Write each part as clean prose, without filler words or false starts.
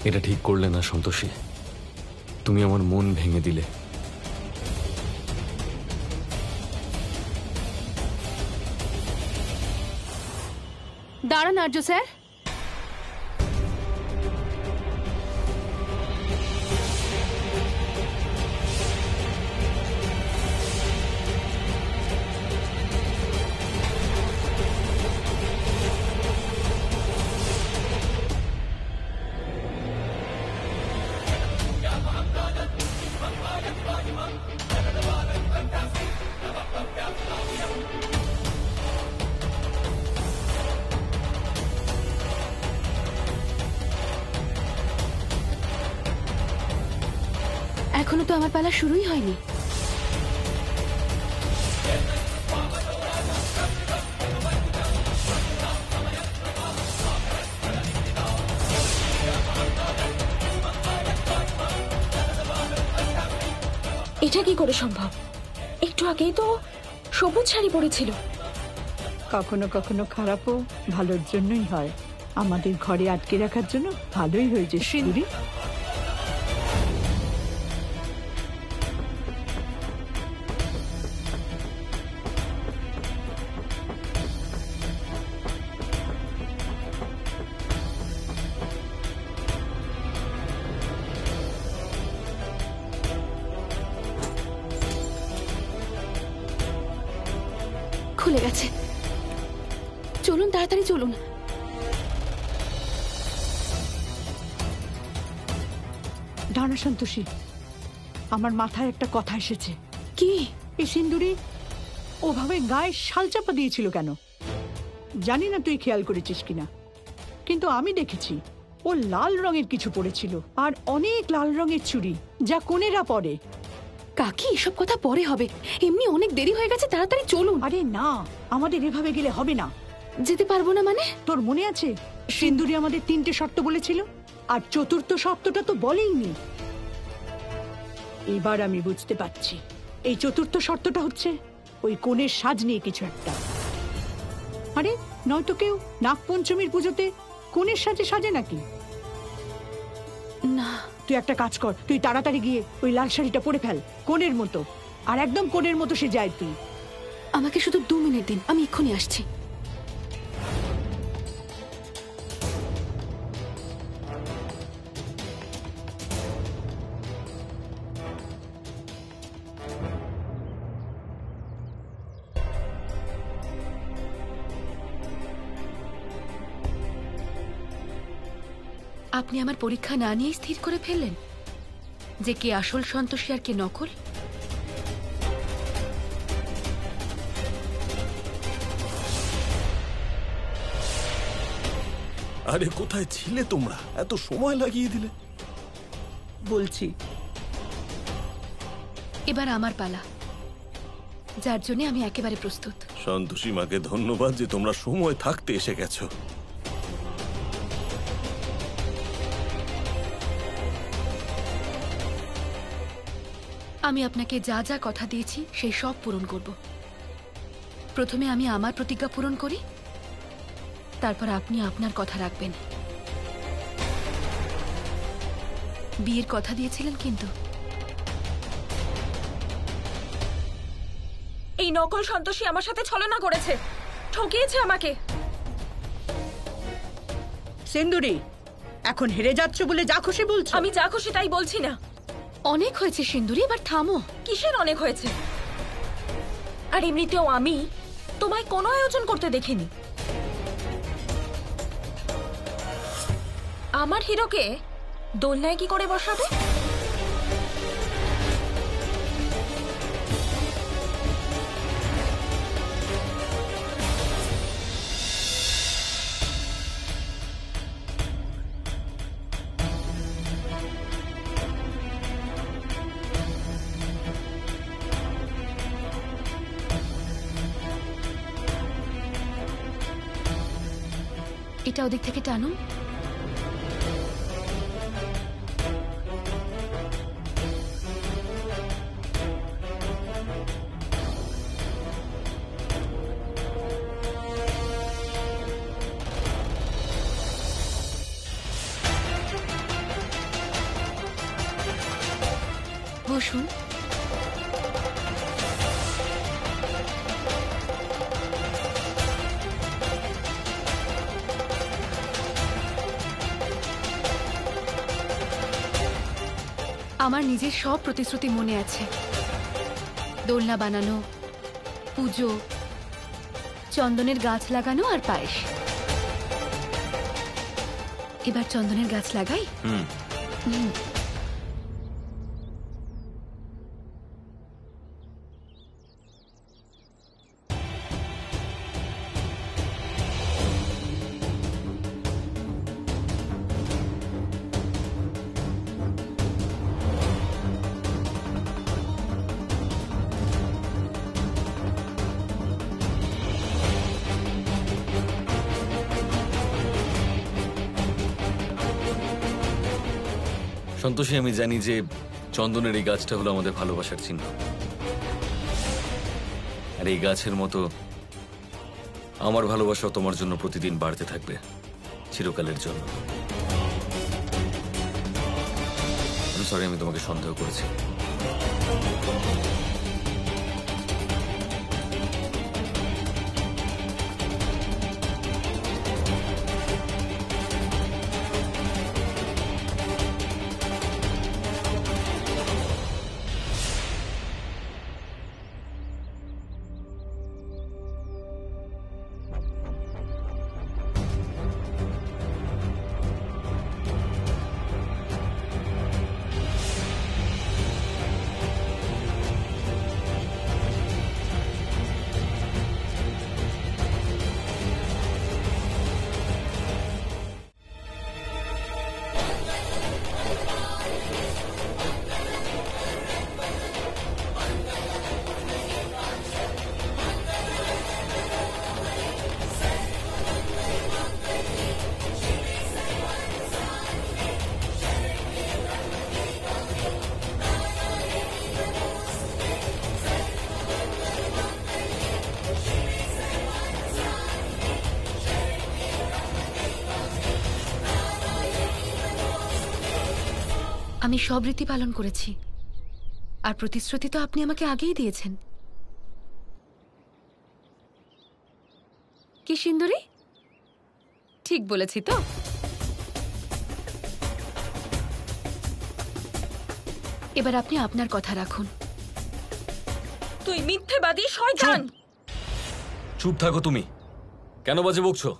এটা ঠিক করলে না সন্তোষী, তুমি আমার মন ভেঙে দিলে। দাঁড়ান আর্য স্যার, এখনো তো আমার পালা শুরুই হয়নি। এটা কি করে সম্ভব? একটু আগেই তো সবুজ শাড়ি পরেছিল। কখনো কখনো খারাপও ভালোর জন্যই হয়। আমাদের ঘরে আটকে রাখার জন্য ভালোই হয়েছে সিঁদুরি। খুলে গেছে, চলুন তাড়াতাড়ি চলুন। দাঁড়া সন্তোষী, আমার মাথায় একটা কথা এসেছে। কি? এই সিন্দুরি ওভাবে গায়ে শালচাপা দিয়েছিল কেন? জানি না তুই খেয়াল করেছিস কিনা, কিন্তু আমি দেখেছি ও লাল রঙের কিছু পরেছিল, আর অনেক লাল রঙের চুড়ি, যা কনেরা পরে। কাকি এসব কথা পরে হবে, এমনি অনেক দেরি হয়ে গেছে, তাড়াতাড়ি চলুন। আরে না, আমাদের এভাবে গেলে হবে না। যেতে পারবো না মানে? তোর মনে আছে সিন্দুরি আমাদের 3টে শর্ত বলেছিল, আর চতুর্থ শর্তটা তো বলেইনি। এবার আমি বুঝতে পারছি, এই চতুর্থ শর্তটা হচ্ছে ওই কোণের সাজ নিয়ে কিছু একটা। আরে নয়তো কেউ নাগপঞ্চমীর পুজোতে কোণের সাজে সাজে নাকি? না, তুই একটা কাজ কর, তুই তাড়াতাড়ি গিয়ে ওই লাল শাড়িটা পরে ফেল কোণের মতো, আর একদম কোণের মতো সে যায় তুই। আমাকে শুধু 2 মিনিট দিন, আমি এক্ষুনি আসছি। আপনি আমার পরীক্ষা না নিয়ে স্থির করে ফেললেন যে কে আসল সন্তোষী আর কে নকল? আরে কোথায় ছিলে তোমরা? এত সময় লাগিয়ে দিলে। বলছি এবার আমার পালা, যার জন্য আমি একেবারে প্রস্তুত। সন্তোষী মাকে ধন্যবাদ যে তোমরা সময় থাকতে এসে গেছো। আমি আপনাকে যা যা কথা দিয়েছি সেই সব পূরণ করব। প্রথমে আমি আমার প্রতিজ্ঞা পূরণ করি, তারপর আপনি আপনার কথা রাখবেন। বিয়ের কথা দিয়েছিলেন কিন্তু। এই নকল সন্তোষী আমার সাথে ছলনা করেছে, ঠকিয়েছে আমাকে। সিন্দুরি, এখন হেরে যাচ্ছ বলে যা খুশি বলছো? আমি যা খুশি তাই বলছি না। অনেক হয়েছে সিন্দুরি, এবার থামো। কিসের অনেক হয়েছে? আর এমনিতেও আমি তোমায় কোনো আয়োজন করতে দেখিনি। আমার হিরোকে দোলনায় কি করে বসাবে? এটা ওদিক থেকে টানুন। আসুন। আমার নিজের সব প্রতিশ্রুতি মনে আছে, দোলনা বানানো, পুজো, চন্দনের গাছ লাগানো আর পায়েস। এবার চন্দনের গাছ লাগাই। হুম। সন্তোষী, আমি জানি যে চন্দনের এই গাছটা হলো আমাদের ভালোবাসার চিহ্ন, আর এই গাছের মতো আমার ভালোবাসা তোমার জন্য প্রতিদিন বাড়তে থাকবে, চিরকালের জন্য। সরি, আমি তোমাকে সন্দেহ করেছি। আমি সব রীতি পালন করেছি, আর প্রতিশ্রুতি তো আপনি আমাকে আগেই দিয়েছেন। কি সিন্দুরি, ঠিক বলেছি তো? এবার আপনি আপনার কথা রাখুন। তুই মিথ্যেবাদী শয়তান! চুপ থাকো তুমি, কেন বাজে বকছো?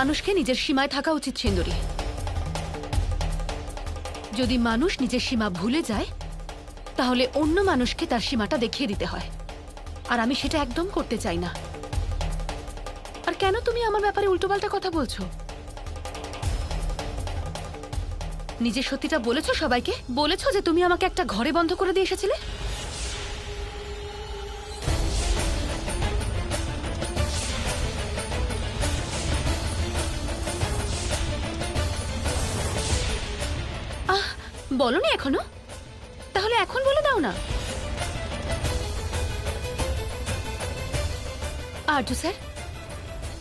মানুষকে নিজের সীমায় থাকা উচিত সিন্দুরি। যদি মানুষ নিজের সীমা ভুলে যায়, তাহলে অন্য মানুষকে তার সীমাটা দেখিয়ে দিতে হয়, আর আমি সেটা একদম করতে চাই না। আর কেন তুমি আমার ব্যাপারে উল্টোপাল্টা কথা বলছো? নিজের সত্যিটা বলেছো সবাইকে? বলেছো যে তুমি আমাকে একটা ঘরে বন্ধ করে দিয়ে এসেছিলে? বলনি এখনো? তাহলে এখন বলে দাও না। আর্য স্যার,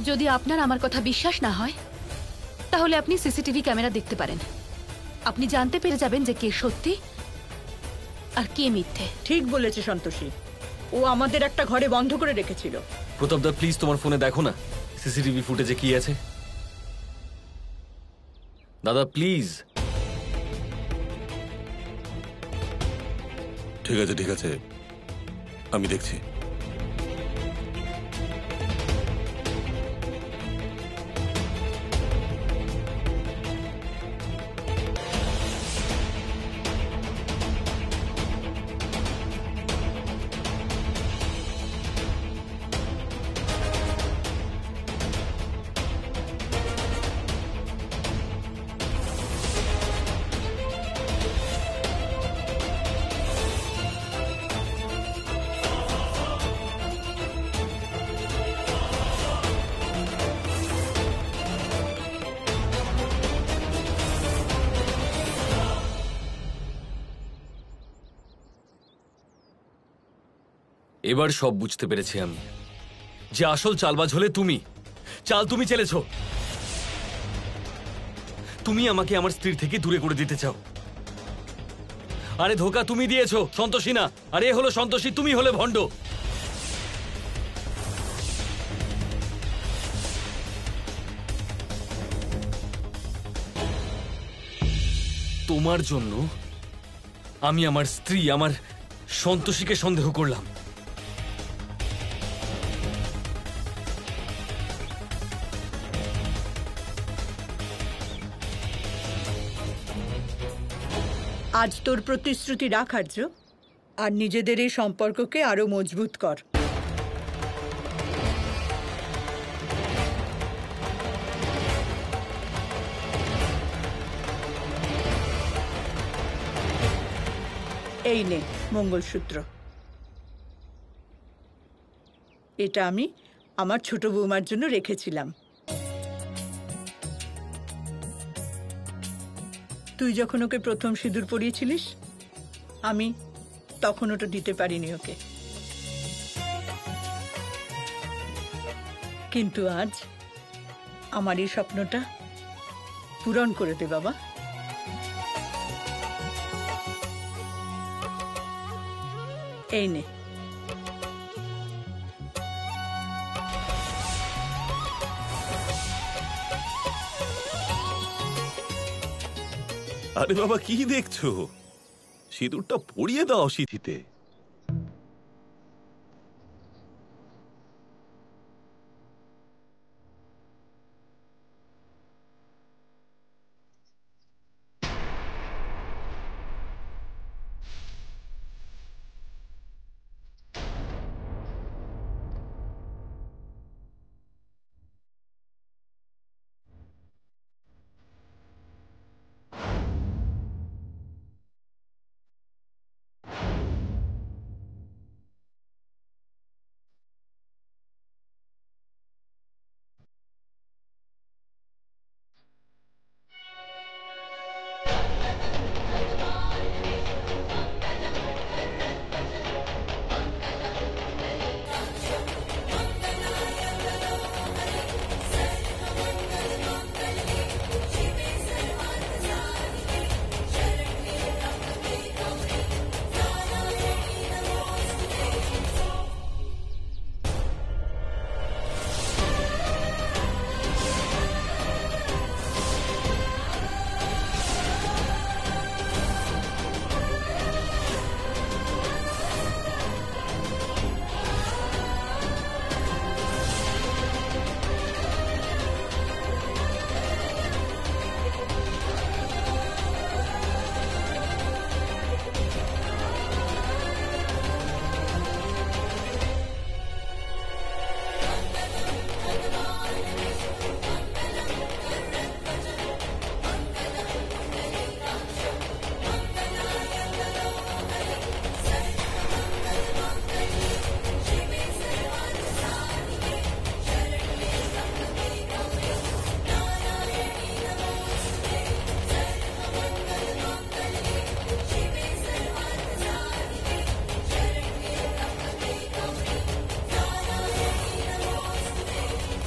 যদি আপনার আমার কথা বিশ্বাস না হয়, তাহলে আপনি সিসিটিভি ক্যামেরা দেখতে পারেন। আপনি জানতে পেরে যাবেন যে কে সত্যি আর কে মিথ্যে। ঠিক বলেছে সন্তোষী, ও আমাদের একটা ঘরে বন্ধ করে রেখেছিল। প্রতাপদা, প্লিজ তোমার ফোনে দেখো না সিসিটিভি ফুটেজে কি আছে। দাদা প্লিজ। ঠিক আছে ঠিক আছে, আমি দেখছি। এবার সব বুঝতে পেরেছি আমি, যে আসল চালবাজ হলে তুমি। চাল তুমি চেলেছো। তুমি আমাকে আমার স্ত্রীর থেকে দূরে করে দিতে চাও। আরে ধোকা তুমি দিয়েছো, সন্তোষী না। আরে এ হলো সন্তোষী, তুমি হলে ভণ্ড। তোমার জন্য আমি আমার স্ত্রী, আমার সন্তোষীকে সন্দেহ করলাম। আজ তোর প্রতিশ্রুতি রাখ আর্য, আর নিজেদের এই সম্পর্ককে আরো মজবুত কর। এই নে মঙ্গলসূত্র। এটা আমি আমার ছোট বৌমার জন্য রেখেছিলাম। তুই যখন ওকে প্রথম সিঁদুর পরিয়েছিলিস, আমি তখন ওটা দিতে পারিনি ওকে, কিন্তু আজ আমার এই স্বপ্নটা পূরণ করে দে বাবা। এই নে। আরে বাবা, কি দেখছো? সিঁদুরটা পরিয়ে দাও সিঁথিতে।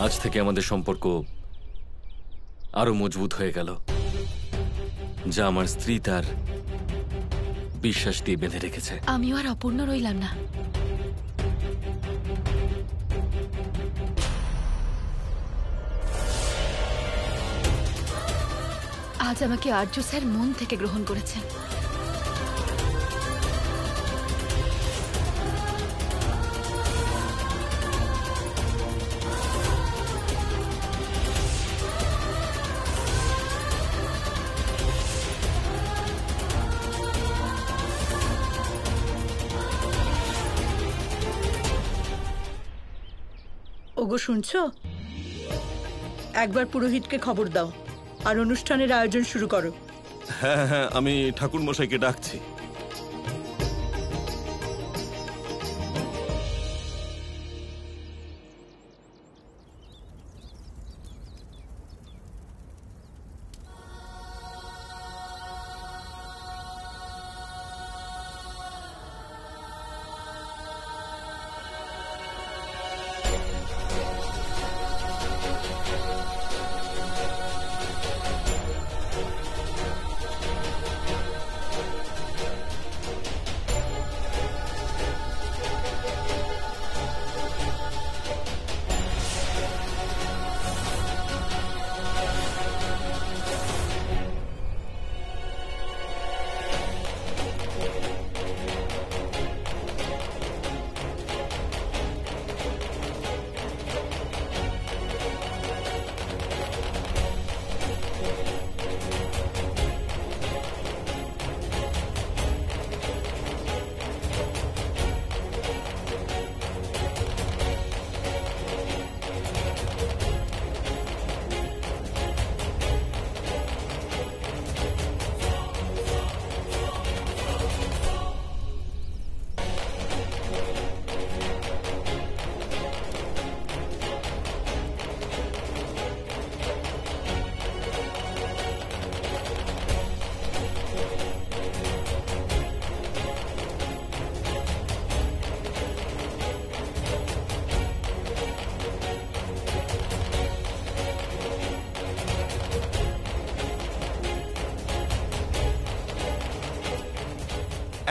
আজ থেকে আমাদের সম্পর্ক আরো মজবুত হয়ে গেল, যা আমার স্ত্রী তার বিশ্বাস দিয়ে বেঁধে রেখেছে। আমিও আর অপূর্ণ রইলাম না। আজ আমাকে আর্য স্যার মন থেকে গ্রহণ করেছেন। ওগো শুনছো? একবার পুরোহিতকে খবর দাও আর অনুষ্ঠানের আয়োজন শুরু করো। হ্যাঁ হ্যাঁ, আমি ঠাকুর মশাইকে ডাকছি।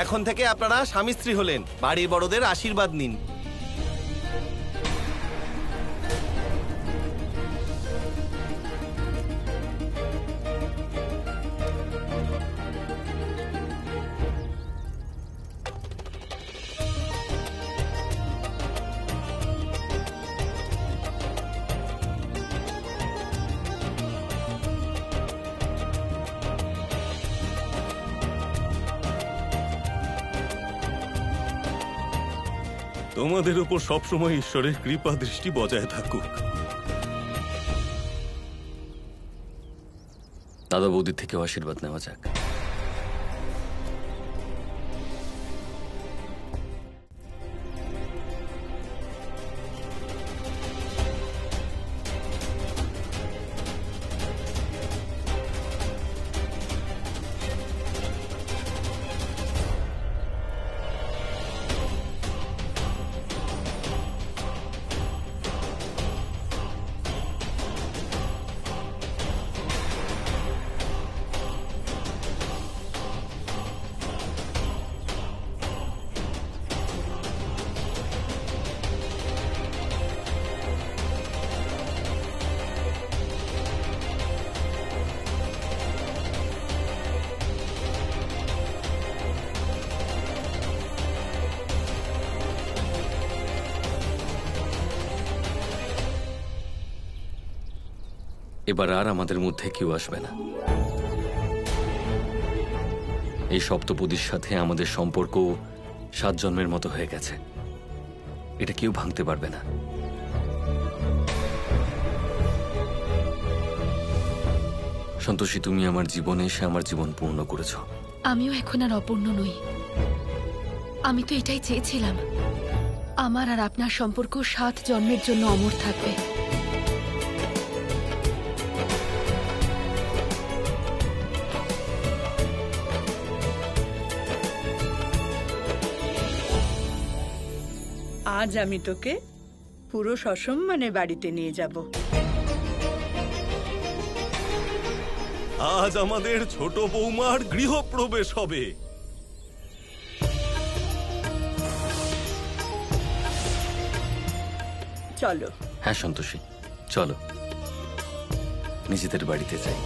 এখন থেকে আপনারা স্বামী স্ত্রী হলেন, বাড়ির বড়দের আশীর্বাদ নিন। তোমাদের উপর সবসময় ঈশ্বরের কৃপা দৃষ্টি বজায় থাকুক। দাদা বৌদির থেকেও আশীর্বাদ নেওয়া যাক। এবার আর আমাদের মধ্যে কেউ আসবে না। এই সপ্তপদীর সাথে আমাদের সম্পর্ক 7 জন্মের মতো হয়ে গেছে। এটা কেউ ভাঙতে পারবে না। সন্তোষী, তুমি আমার জীবনে এসে আমার জীবন পূর্ণ করেছো। আমিও এখন আর অপূর্ণ নই। আমি তো এটাই চেয়েছিলাম, আমার আর আপনার সম্পর্ক 7 জন্মের জন্য অমর থাকবে। আজ আমি তোকে পুরো সসম্মানে বাড়িতে নিয়ে যাব। আজ আমাদের ছোট বৌমার গৃহপ্রবেশ হবে। চলো। হ্যাঁ সন্তোষী, চলো নিজেদের বাড়িতে যাই।